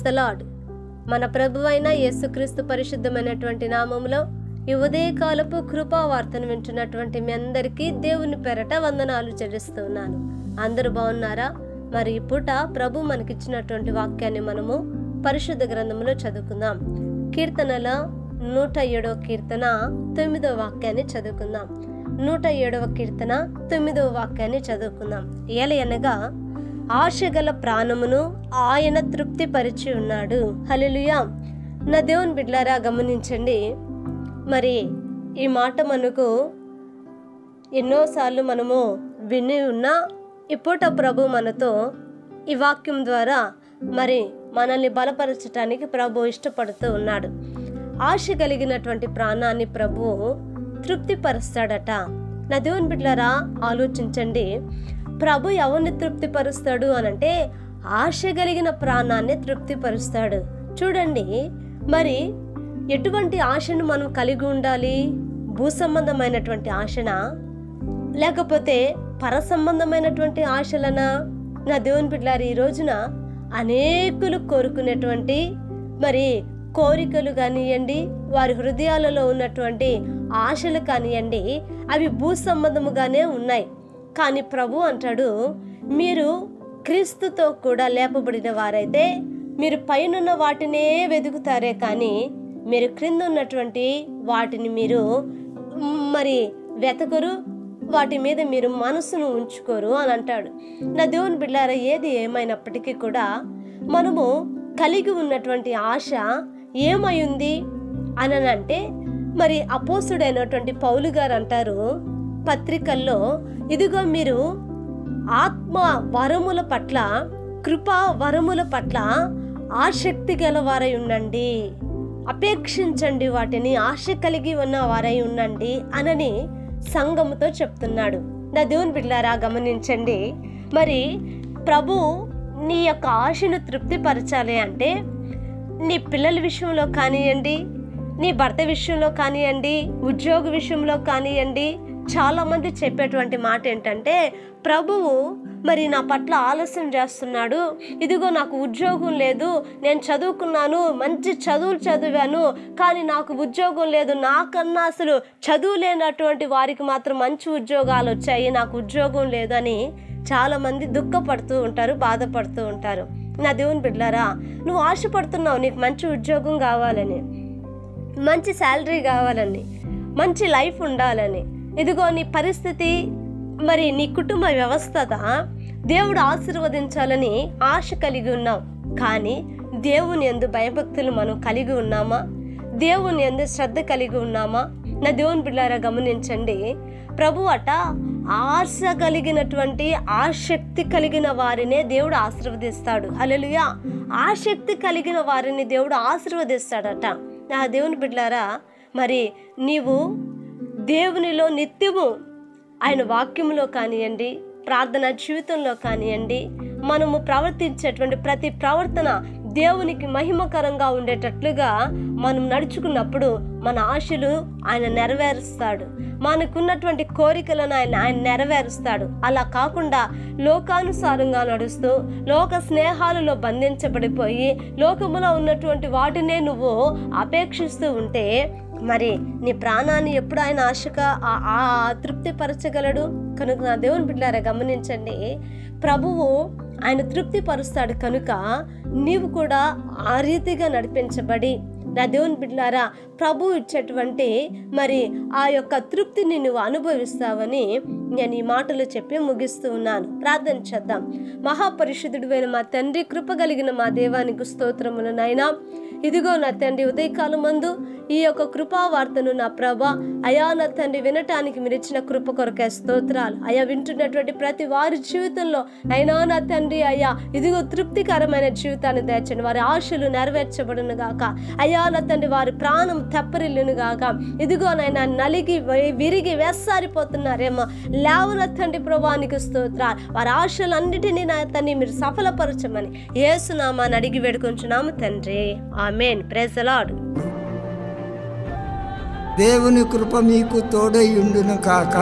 The lord. మన ప్రభువైన యేసుక్రీస్తు పరిశుద్ధమైనటువంటి నామములో ఈ ఉదయకాలపు కృపావార్తను వింటున్నటువంటి మీ అందరికీ దేవుని పేరట వందనాలు చెల్లిస్తున్నాను. అందరూ బాగున్నారా? మరి ఈ పూట ప్రభు మనకిచ్చినటువంటి వాక్యాన్ని మనము పరిశుద్ధ గ్రంథంలో చదువుకుందాం. కీర్తనల 107వ కీర్తన 9వ వాక్యాన్ని చదువుకుందాం. 107వ కీర్తన 9వ వాక్యాన్ని చదువుకుందాం. ఏలయనగా ఆశగల ప్రాణమును ఆయన తృప్తిపరిచి ఉన్నాడు. హల్లెలూయా. నా దేవుని బిడ్డలారా, గమనించండి. మరి ఈ మాట మనకు ఎన్నోసార్లు మనము విని ఉన్నా, ఇప్పుట ప్రభు మనతో ఈ వాక్యం ద్వారా మరి మనల్ని బలపరచటానికి ప్రభు ఇష్టపడుతూ ఉన్నాడు. ఆశ కలిగినటువంటి ప్రాణాన్ని ప్రభు తృప్తిపరుస్తాడట. నా దేవుని బిడ్డలారా, ఆలోచించండి. ప్రభు ఎవరిని తృప్తిపరుస్తాడు అనంటే ఆశ కలిగిన ప్రాణాన్ని తృప్తిపరుస్తాడు. చూడండి, మరి ఎటువంటి ఆశను మనం కలిగి ఉండాలి? భూ సంబంధమైనటువంటి ఆశనా, లేకపోతే పర సంబంధమైనటువంటి ఆశలనా? నా దేవుని బిడ్డలారా, ఈ రోజున అనేకులు కోరుకునేటువంటి మరి కోరికలు కానివ్వండి, వారి హృదయాలలో ఉన్నటువంటి ఆశలు కానివ్వండి, అవి భూ సంబంధముగానే ఉన్నాయి. కానీ ప్రభు అంటాడు, మీరు క్రీస్తుతో కూడా లేపబడిన వారైతే మీరు పైనున్న వాటినే వెతుకుతారే కానీ మీరు క్రింద ఉన్నటువంటి వాటిని మీరు మరి వెతకరు, వాటి మీద మీరు మనసును ఉంచుకోరు అని అంటాడు. నా దేవుని బిడ్డలారా, ఏది ఏమైనప్పటికీ కూడా మనము కలిగి ఉన్నటువంటి ఆశ ఏమైంది అని అంటే, మరి అపోస్తుడైనటువంటి పౌలు గారు అంటారు పత్రికల్లో, ఇదిగో మీరు ఆత్మ వరముల పట్ల, కృపా వరముల పట్ల ఆసక్తి గలవారై ఉండండి, అపేక్షించండి, వాటిని ఆశ కలిగి ఉన్న వారై ఉండండి అనని సంఘముతో చెప్తున్నాడు. నా దేవుని బిడ్డలారా, గమనించండి. మరి ప్రభు నీ యొక్క ఆశను తృప్తిపరచాలి అంటే నీ పిల్లల విషయంలో కానివ్వండి, నీ భర్త విషయంలో కానివ్వండి, ఉద్యోగ విషయంలో కానివ్వండి, చాలామంది చెప్పేటువంటి మాట ఏంటంటే, ప్రభువు మరి నా పట్ల ఆలస్యం చేస్తున్నాడు, ఇదిగో నాకు ఉద్యోగం లేదు, నేను చదువుకున్నాను, మంచి చదువులు చదివాను, కానీ నాకు ఉద్యోగం లేదు, నాకన్నా అసలు చదువు లేనటువంటి వారికి మాత్రం మంచి ఉద్యోగాలు వచ్చాయి, నాకు ఉద్యోగం లేదని చాలామంది దుఃఖపడుతూ ఉంటారు, బాధపడుతూ ఉంటారు. నా దేవుని బిడ్డలారా, నువ్వు ఆశపడుతున్నావు నీకు మంచి ఉద్యోగం కావాలని, మంచి శాలరీ కావాలని, మంచి లైఫ్ ఉండాలని, ఇదిగో నీ పరిస్థితి మరి నీ కుటుంబ వ్యవస్థ దేవుడు ఆశీర్వదించాలని ఆశ కలిగి ఉన్నావు. కానీ దేవుని యందు భయభక్తులు మనం కలిగి ఉన్నామా? దేవుని యందు శ్రద్ధ కలిగి ఉన్నామా? నా దేవుని బిడ్డలారా, గమనించండి. ప్రభు అట ఆశ కలిగినటువంటి ఆసక్తి కలిగిన వారినే దేవుడు ఆశీర్వదిస్తాడు. హల్లెలూయా. ఆసక్తి కలిగిన వారిని దేవుడు ఆశీర్వదిస్తాడట. నా దేవుని బిడ్డలారా, మరి నీవు దేవునిలో నిత్యము ఆయన వాక్యంలో కానివ్వండి, ప్రార్థన జీవితంలో కానివ్వండి, మనము ప్రవర్తించేటువంటి ప్రతి ప్రవర్తన దేవునికి మహిమకరంగా ఉండేటట్లుగా మనం నడుచుకున్నప్పుడు మన ఆశలు ఆయన నెరవేరుస్తాడు, మనకున్నటువంటి కోరికలను ఆయన నెరవేరుస్తాడు. అలా కాకుండా లోకానుసారంగా నడుస్తూ లోక స్నేహాలలో బంధించబడిపోయి లోకములో ఉన్నటువంటి వాటినే నువ్వు అపేక్షిస్తూ ఉంటే మరి నీ ప్రాణాన్ని ఎప్పుడు ఆయన ఆశగా తృప్తిపరచగలడు? కనుక నా దేవుని బిడ్డలారా, గమనించండి. ప్రభువు ఆయన తృప్తిపరుస్తాడు కనుక నీవు కూడా ఆ రీతిగా నడిపించబడి, నా దేవుని బిడ్డలారా, ప్రభు ఇచ్చేటువంటి మరి ఆ యొక్క తృప్తిని నువ్వు అనుభవిస్తావని నేను ఈ మాటలు చెప్పి ముగిస్తూ ఉన్నాను. ప్రార్థన చేద్దాం. మహాపరిశుద్ధుడైన మా తండ్రి, కృప కలిగిన మా దేవానికి స్తోత్రములు నాయనా. ఇదిగో నా తండ్రి, ఉదయకాలం మందు ఈ యొక్క కృపావార్తను నా ప్రభా అయా నా తండ్రి వినటానికి మీరు ఇచ్చిన కృప కొరకే స్తోత్రాలు. అయా వింటున్నటువంటి ప్రతి వారి జీవితంలో అయినా నా తండ్రి అయ్యా ఇదిగో తృప్తికరమైన జీవితాన్ని దయచండి. వారి ఆశలు నెరవేర్చబడును గాక. అయా నా తండ్రి వారి ప్రాణం తెప్పరిల్లును గాక. ఇదిగో నైనా నలిగి విరిగి వేసారిపోతున్నారేమో, లేవన తండ్రి ప్రభానికి స్తోత్రాలు. వారి ఆశలన్నిటినీ నా తండ్రి మీరు సఫలపరచమని యేసు నామాన్ని అడిగి వేడుకొంచున్నాము తండ్రి. ఆమేన్. Praise the Lord. దేవుని కృప మీకు తోడై ఉండును కాక.